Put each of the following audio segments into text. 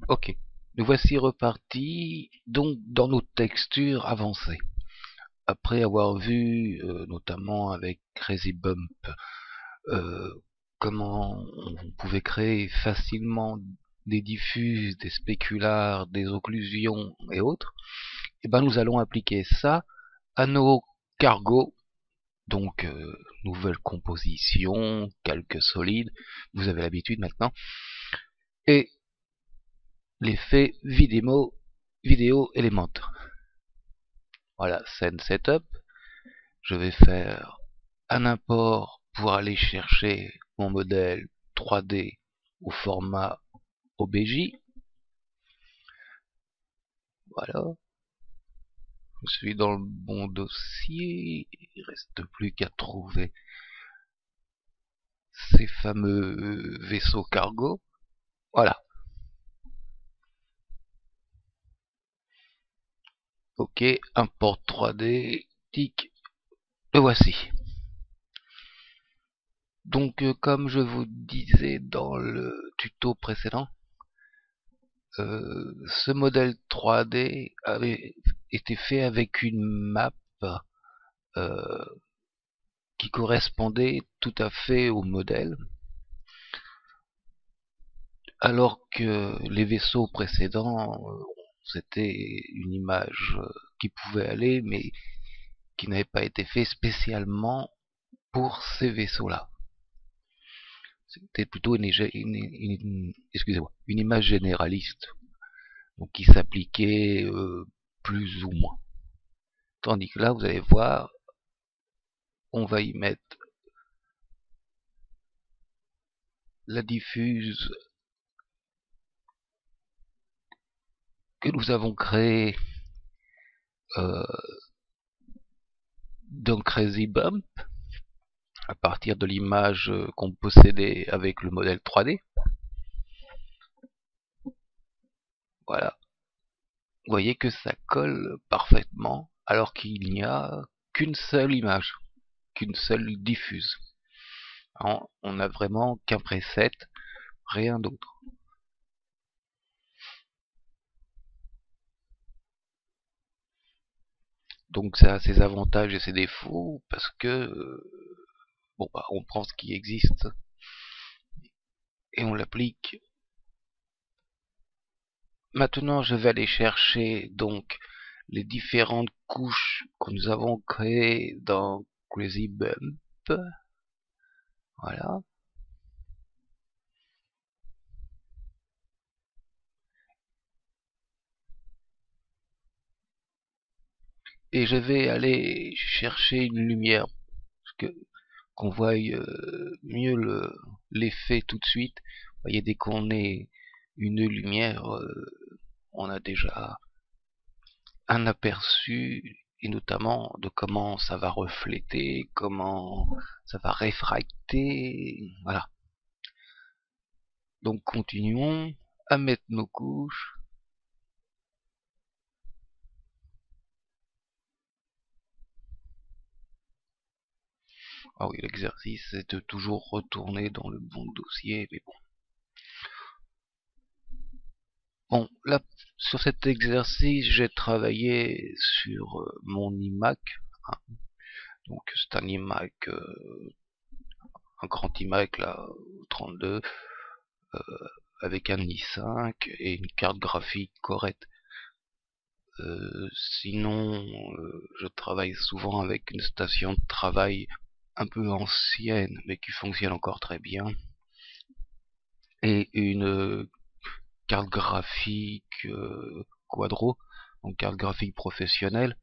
Ok, nous voici repartis donc dans nos textures avancées. Après avoir vu, notamment avec Crazy Bump, euh, comment on pouvait créer facilement des diffuses, des spéculars, des occlusions et autres, et ben nous allons appliquer ça à nos cargos. Donc, nouvelle composition, calque solide, vous avez l'habitude maintenant, et l'effet vidéo Element. Voilà, scène setup. Je vais faire un import pour aller chercher mon modèle 3D au format OBJ. Voilà, je suis dans le bon dossier. Il ne reste plus qu'à trouver ces fameux vaisseaux cargo. Voilà. Ok, import 3D, tic, le voici. Donc, comme je vous disais dans le tuto précédent, ce modèle 3D avait été fait avec une map euh, qui correspondait tout à fait au modèle, alors que les vaisseaux précédents, c'était une image qui pouvait aller, mais qui n'avait pas été fait spécialement pour ces vaisseaux-là. C'était plutôt une image généraliste, donc qui s'appliquait plus ou moins. Tandis que là, vous allez voir, on va y mettre la diffuse que nous avons créée dans Crazy Bump à partir de l'image qu'on possédait avec le modèle 3D. Voilà. Vous voyez que ça colle parfaitement alors qu'il n'y a qu'une seule image, qu'une seule diffuse. On n'a vraiment qu'un preset, rien d'autre. Donc ça a ses avantages et ses défauts parce que bon bah on prend ce qui existe et on l'applique. Maintenant je vais aller chercher donc les différentes couches que nous avons créées dans Crazy Bump. Voilà. Et je vais aller chercher une lumière que qu'on voie mieux l'effet tout de suite. Vous voyez, dès qu'on est une lumière, on a déjà un aperçu, et notamment de comment ça va refléter, comment ça va réfracter. Voilà. Donc continuons à mettre nos couches. Ah oui, l'exercice c'est de toujours retourner dans le bon dossier, mais bon. Bon, là, sur cet exercice, j'ai travaillé sur mon iMac. Hein. Donc, c'est un iMac, un grand iMac, là, 32, euh, avec un i5 et une carte graphique correcte. Sinon, je travaille souvent avec une station de travail un peu ancienne, mais qui fonctionne encore très bien. Et une carte graphique Quadro, donc carte graphique professionnelle.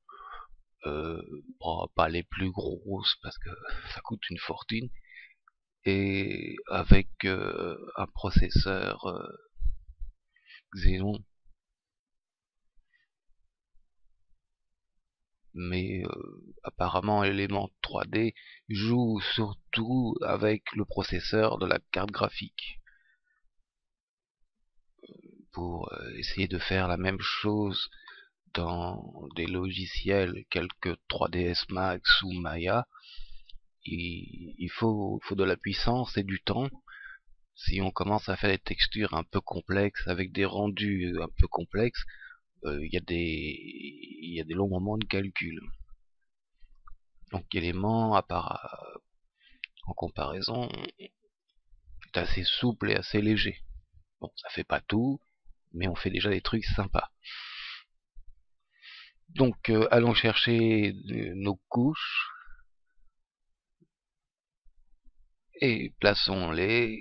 Bon, pas les plus grosses parce que ça coûte une fortune, et avec un processeur Xenon, mais apparemment Element 3D joue surtout avec le processeur de la carte graphique pour essayer de faire la même chose dans des logiciels tels que 3ds Max ou Maya. Il faut de la puissance et du temps, Si on commence à faire des textures un peu complexes, avec des rendus un peu complexes, il y a des longs moments de calcul. Donc Element, en comparaison, est assez souple et assez léger. Bon, ça fait pas tout, mais on fait déjà des trucs sympas. Donc allons chercher nos couches et plaçons-les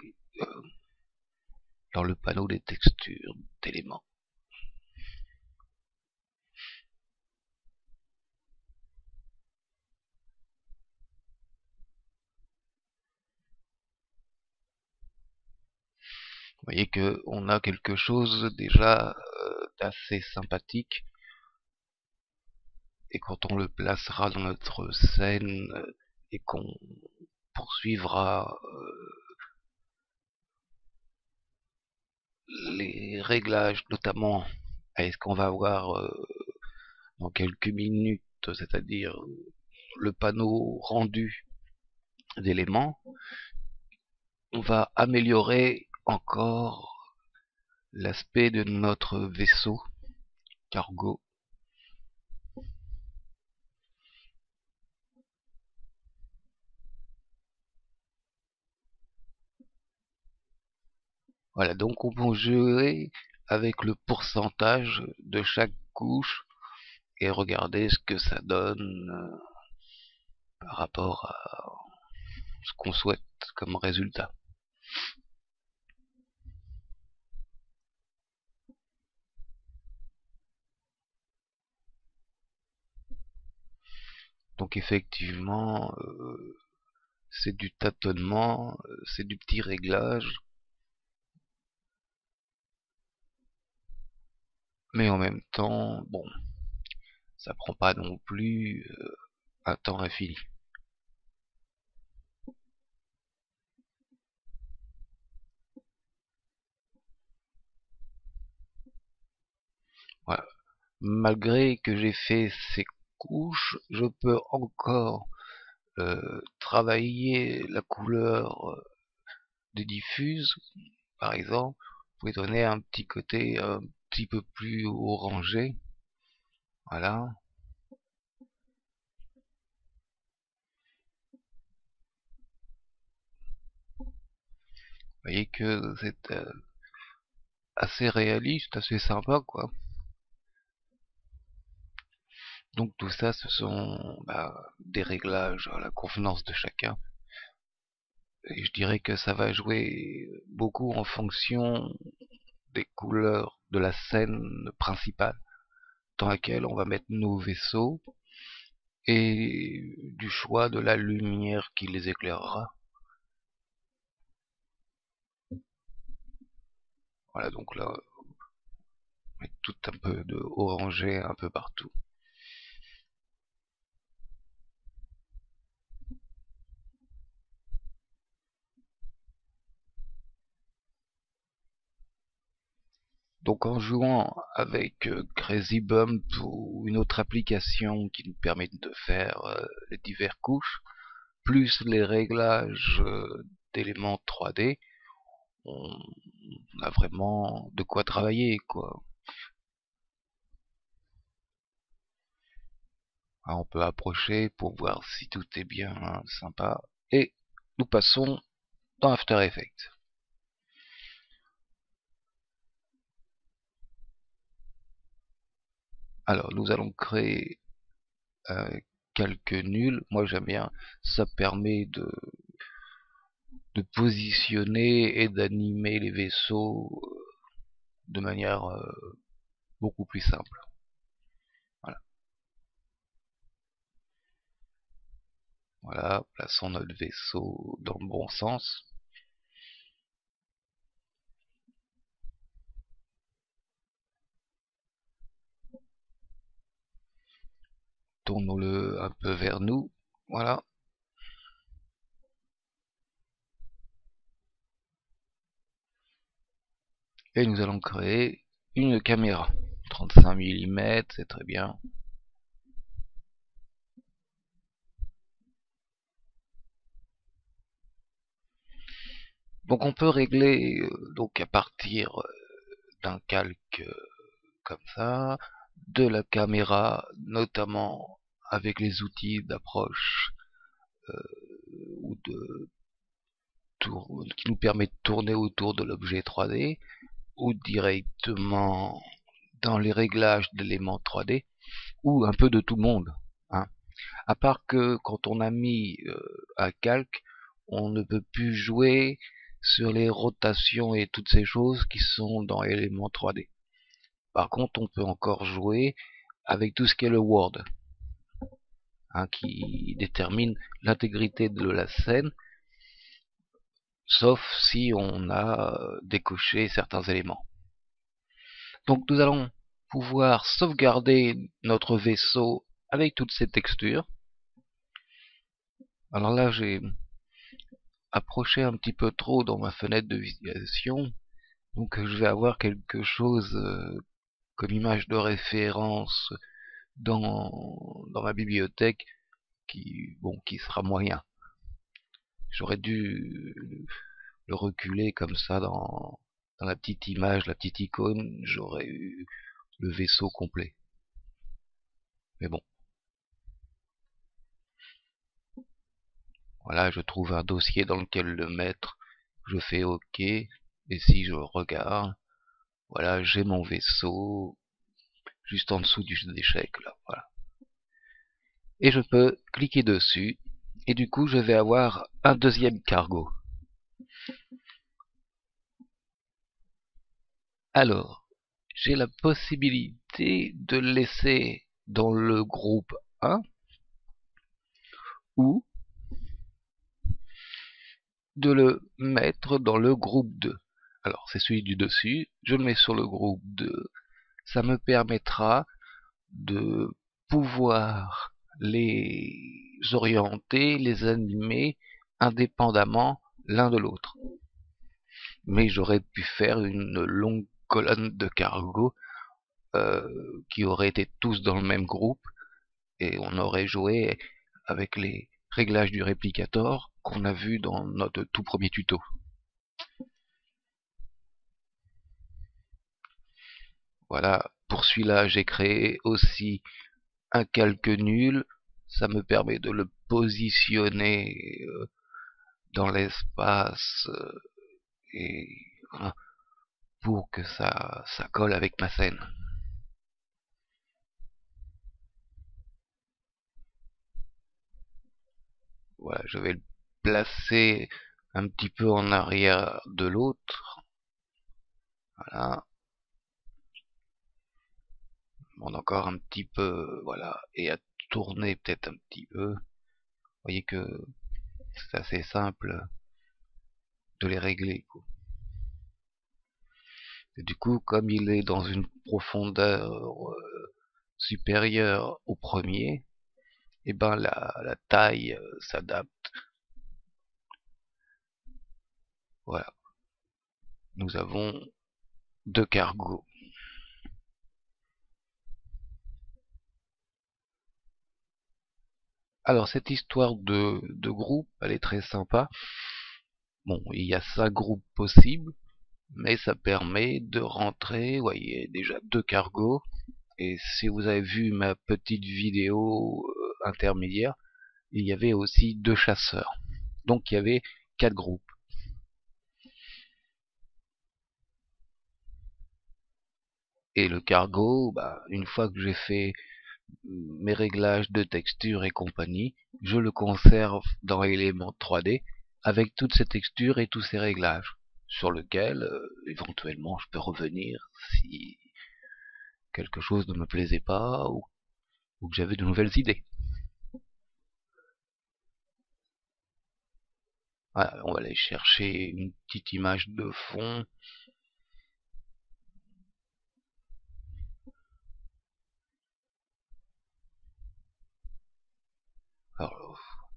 dans le panneau des textures d'éléments. Vous voyez que on a quelque chose déjà d'assez sympathique, et quand on le placera dans notre scène et qu'on poursuivra les réglages, notamment est-ce qu'on va avoir dans quelques minutes, c'est-à-dire le panneau rendu d'éléments, on va améliorer encore l'aspect de notre vaisseau cargo. Voilà, donc on peut jouer avec le pourcentage de chaque couche et regarder ce que ça donne par rapport à ce qu'on souhaite comme résultat. Donc effectivement, c'est du tâtonnement, c'est du petit réglage, mais en même temps, bon, ça prend pas non plus un temps infini. Voilà. Malgré que j'ai fait ces couches, je peux encore travailler la couleur des diffuses, par exemple, pour donner un petit côté un petit peu plus orangé. Voilà. Vous voyez que c'est assez réaliste, assez sympa, quoi. Donc tout ça, ce sont des réglages à la convenance de chacun. Et je dirais que ça va jouer beaucoup en fonction des couleurs de la scène principale dans laquelle on va mettre nos vaisseaux et du choix de la lumière qui les éclairera. Voilà, donc là, on met tout un peu de orangé un peu partout. Donc en jouant avec Crazy Bump ou une autre application qui nous permet de faire les diverses couches, plus les réglages d'éléments 3D, on a vraiment de quoi travailler, quoi. Alors, on peut approcher pour voir si tout est bien sympa. Et nous passons dans After Effects. Alors, nous allons créer un calque nul. Moi, j'aime bien. Ça permet de positionner et d'animer les vaisseaux de manière beaucoup plus simple. Voilà. Voilà, plaçons notre vaisseau dans le bon sens. Tournons-le un peu vers nous. Voilà. Et nous allons créer une caméra. 35 mm, c'est très bien. Donc on peut régler donc à partir d'un calque comme ça, de la caméra, notamment avec les outils d'approche ou de qui nous permet de tourner autour de l'objet 3D, ou directement dans les réglages d'éléments 3D, ou un peu de tout le monde. Hein. À part que quand on a mis un calque, on ne peut plus jouer sur les rotations et toutes ces choses qui sont dans éléments 3D. Par contre, on peut encore jouer avec tout ce qui est le Word, hein, qui détermine l'intégrité de la scène, sauf si on a décoché certains éléments. Donc nous allons pouvoir sauvegarder notre vaisseau avec toutes ces textures. Alors là, j'ai approché un petit peu trop dans ma fenêtre de visualisation, donc je vais avoir quelque chose comme image de référence dans ma bibliothèque qui sera moyen. J'aurais dû le reculer comme ça dans la petite image, la petite icône, j'aurais eu le vaisseau complet. Mais bon. Voilà, je trouve un dossier dans lequel le mettre, je fais OK, et si je regarde, voilà, j'ai mon vaisseau juste en dessous du jeu d'échecs, là, voilà. Et je peux cliquer dessus, et du coup je vais avoir un deuxième cargo. Alors, j'ai la possibilité de le laisser dans le groupe 1, ou de le mettre dans le groupe 2. Alors, c'est celui du dessus, je le mets sur le groupe 2, ça me permettra de pouvoir les orienter, les animer indépendamment l'un de l'autre. Mais j'aurais pu faire une longue colonne de cargo qui auraient été tous dans le même groupe, et on aurait joué avec les réglages du réplicator qu'on a vu dans notre tout premier tuto. Voilà, pour celui-là j'ai créé aussi un calque nul, ça me permet de le positionner dans l'espace et voilà, pour que ça colle avec ma scène. Voilà, je vais le placer un petit peu en arrière de l'autre. Voilà. On encore un petit peu, voilà, et à tourner peut-être un petit peu. Vous voyez que c'est assez simple de les régler, quoi. Et du coup, comme il est dans une profondeur supérieure au premier, et ben la taille s'adapte. Voilà, nous avons deux cargos. Alors cette histoire de groupe, elle est très sympa. Bon, il y a 5 groupes possibles, mais ça permet de rentrer, vous voyez, déjà deux cargos. Et si vous avez vu ma petite vidéo intermédiaire, il y avait aussi deux chasseurs. Donc il y avait 4 groupes. Et le cargo, bah, une fois que j'ai fait mes réglages de texture et compagnie, je le conserve dans Element 3D avec toutes ces textures et tous ces réglages sur lesquels éventuellement je peux revenir si quelque chose ne me plaisait pas ou que j'avais de nouvelles idées. Voilà, on va aller chercher une petite image de fond. Alors,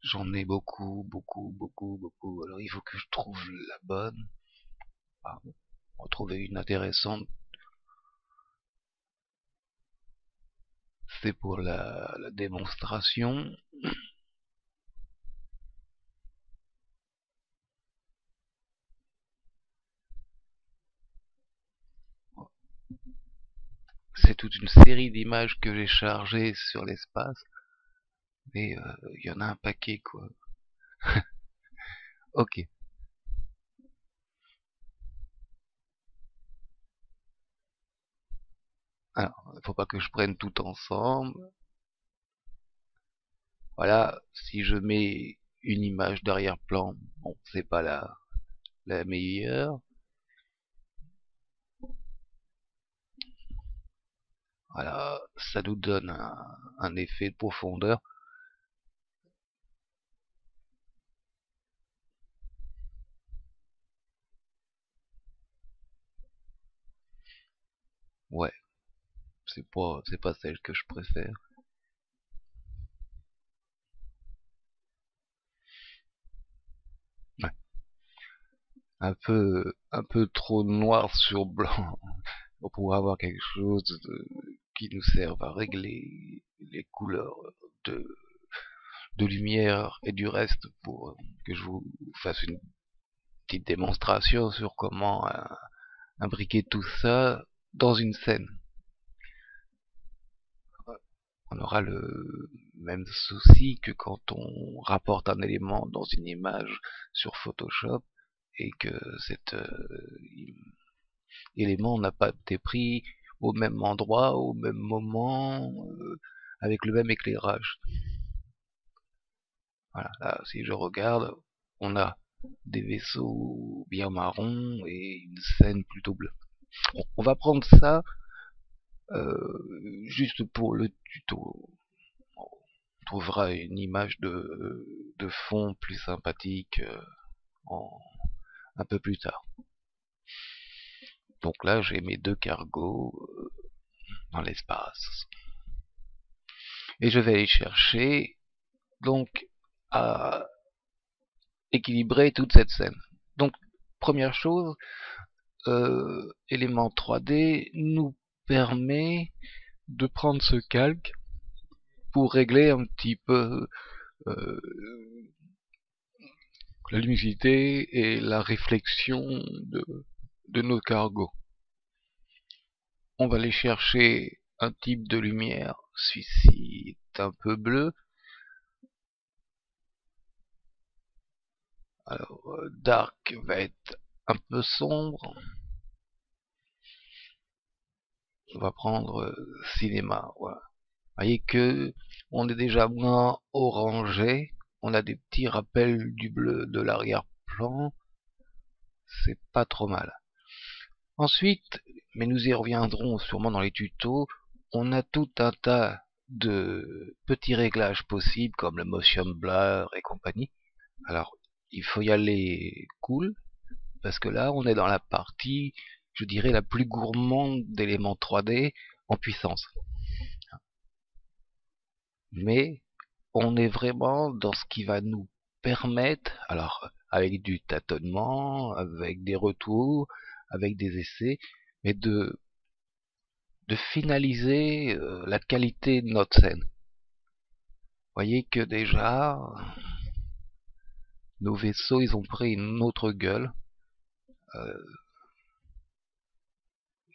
j'en ai beaucoup. Alors il faut que je trouve la bonne. Ah, retrouver une intéressante. C'est pour la démonstration. c'est toute une série d'images que j'ai chargées sur l'espace, mais il y en a un paquet, quoi. Ok. Alors, faut pas que je prenne tout ensemble. Voilà, si je mets une image d'arrière-plan, bon, c'est pas la meilleure. Voilà, ça nous donne un effet de profondeur. Ouais, c'est pas celle que je préfère. Ouais. Un peu trop noir sur blanc pour avoir quelque chose qui nous serve à régler les couleurs de, de lumière et du reste pour que je vous fasse une petite démonstration sur comment imbriquer tout ça dans une scène. On aura le même souci que quand on rapporte un élément dans une image sur Photoshop et que cet élément n'a pas été pris au même endroit, au même moment, avec le même éclairage. Voilà, là, si je regarde, on a des vaisseaux bien marrons et une scène plutôt bleue. Bon, on va prendre ça juste pour le tuto. On trouvera une image de fond plus sympathique un peu plus tard. Donc là, j'ai mes deux cargos dans l'espace. Et je vais aller chercher donc à équilibrer toute cette scène. Donc, première chose, élément 3D nous permet de prendre ce calque pour régler un petit peu euh, la luminosité et la réflexion de nos cargos. On va aller chercher un type de lumière, celui-ci est un peu bleu. Alors, dark va être un peu sombre. On va prendre cinéma, voilà. Vous voyez que on est déjà moins orangé, on a des petits rappels du bleu de l'arrière-plan, c'est pas trop mal. Ensuite, mais nous y reviendrons sûrement dans les tutos, on a tout un tas de petits réglages possibles comme le motion blur et compagnie. Alors, il faut y aller cool, parce que là, on est dans la partie, je dirais, la plus gourmande d'éléments 3D en puissance. Mais on est vraiment dans ce qui va nous permettre, alors avec du tâtonnement, avec des retours, avec des essais, mais de finaliser la qualité de notre scène. Vous voyez que déjà, nos vaisseaux, ils ont pris une autre gueule. Euh,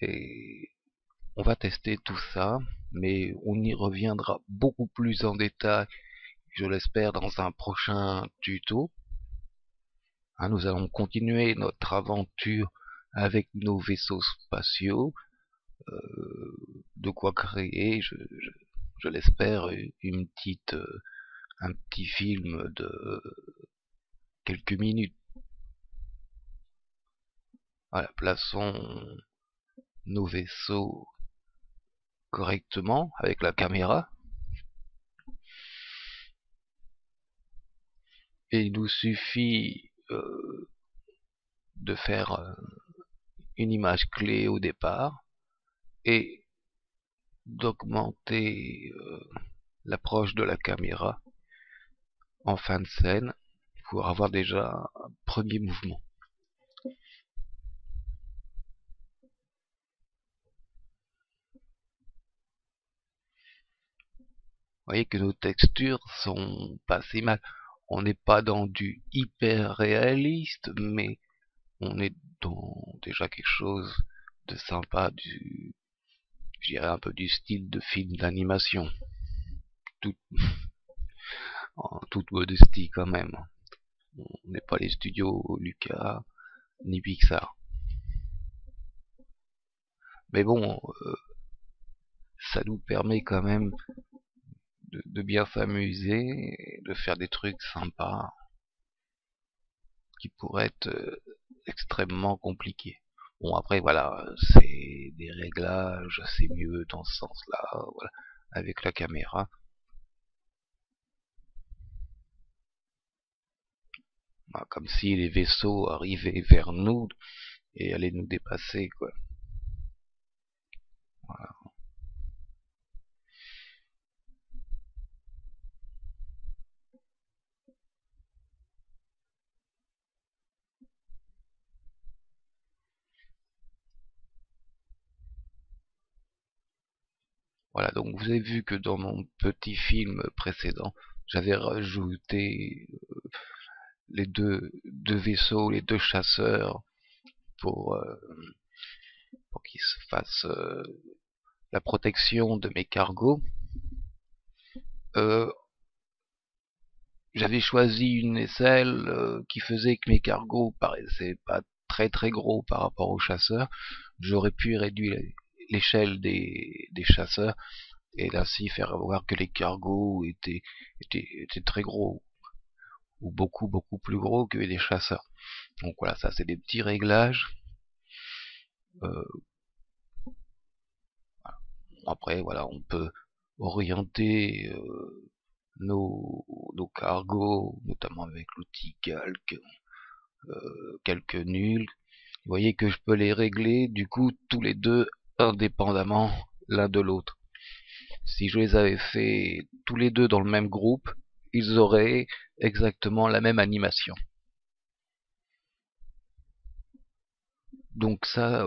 et on va tester tout ça, mais on y reviendra beaucoup plus en détail, je l'espère, dans un prochain tuto. Nous allons continuer notre aventure avec nos vaisseaux spatiaux, de quoi créer, je l'espère, un petit film de quelques minutes. Voilà, plaçons nos vaisseaux correctement avec la caméra. Et il nous suffit de faire une image clé au départ et d'augmenter l'approche de la caméra en fin de scène pour avoir déjà un premier mouvement. Vous voyez que nos textures sont pas si mal. On n'est pas dans du hyper réaliste, mais on est dans déjà quelque chose de sympa, je dirais un peu du style de film d'animation, tout, en toute modestie quand même. On n'est pas les studios Lucas ni Pixar. Mais bon, ça nous permet quand même de bien s'amuser, de faire des trucs sympas qui pourraient être extrêmement compliqués. Bon, après, voilà, c'est des réglages, c'est mieux dans ce sens-là, voilà, avec la caméra. Bah, comme si les vaisseaux arrivaient vers nous et allaient nous dépasser, quoi. Voilà. Voilà, donc vous avez vu que dans mon petit film précédent, j'avais rajouté les deux vaisseaux, les deux chasseurs, pour, pour qu'ils se fassent la protection de mes cargos. Euh, J'avais choisi une aisselle qui faisait que mes cargos paraissaient pas très très gros par rapport aux chasseurs. J'aurais pu réduire l'échelle des chasseurs et ainsi faire voir que les cargos étaient très gros ou beaucoup plus gros que les chasseurs. Donc voilà, ça c'est des petits réglages. Euh, Après voilà, on peut orienter nos cargos, notamment avec l'outil calque, quelques nuls. Vous voyez que je peux les régler du coup tous les deux indépendamment l'un de l'autre. Si je les avais fait tous les deux dans le même groupe, ils auraient exactement la même animation. Donc ça,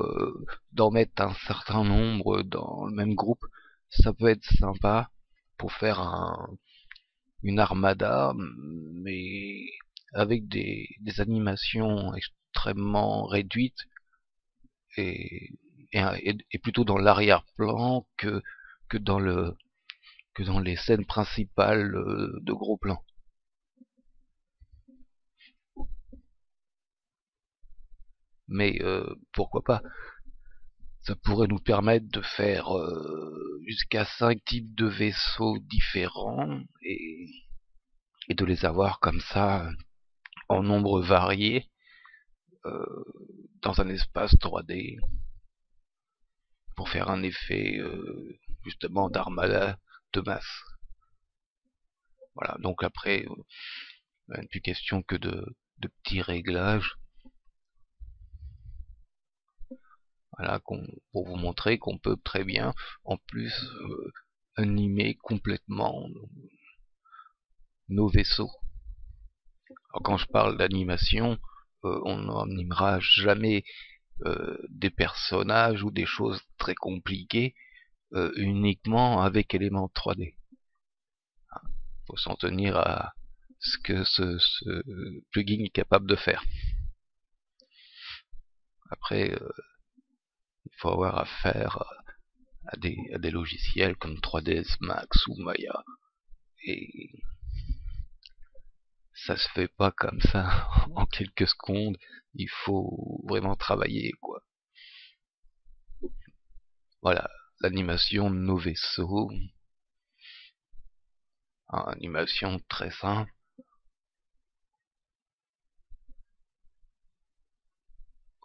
d'en mettre un certain nombre dans le même groupe, ça peut être sympa pour faire une armada, mais avec des animations extrêmement réduites et, et plutôt dans l'arrière-plan que dans que dans les scènes principales de gros plans. Mais pourquoi pas? Ça pourrait nous permettre de faire jusqu'à 5 types de vaisseaux différents et de les avoir comme ça en nombre varié euh, dans un espace 3D pour faire un effet justement d'armada de masse. Voilà, donc après, il n'est plus question que de petits réglages. Voilà, pour vous montrer qu'on peut très bien, en plus, animer complètement nos vaisseaux. Alors quand je parle d'animation, on n'animera jamais des personnages ou des choses très compliquées uniquement avec éléments 3D. Il faut s'en tenir à ce que ce plugin est capable de faire. Après, il faut avoir affaire à des logiciels comme 3ds Max ou Maya. Et ça se fait pas comme ça en quelques secondes. Il faut vraiment travailler, quoi. Voilà, l'animation de nos vaisseaux. Animation très simple.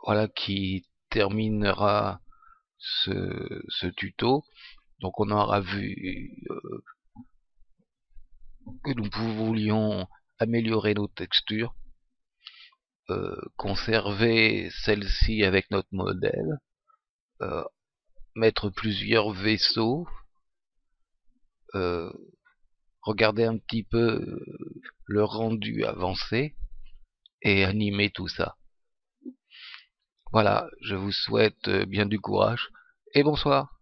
Voilà qui terminera ce tuto. Donc on aura vu que nous voulions améliorer nos textures, conserver celles-ci avec notre modèle, euh, mettre plusieurs vaisseaux, regarder un petit peu le rendu avancé et animer tout ça. Voilà, je vous souhaite bien du courage et bonsoir.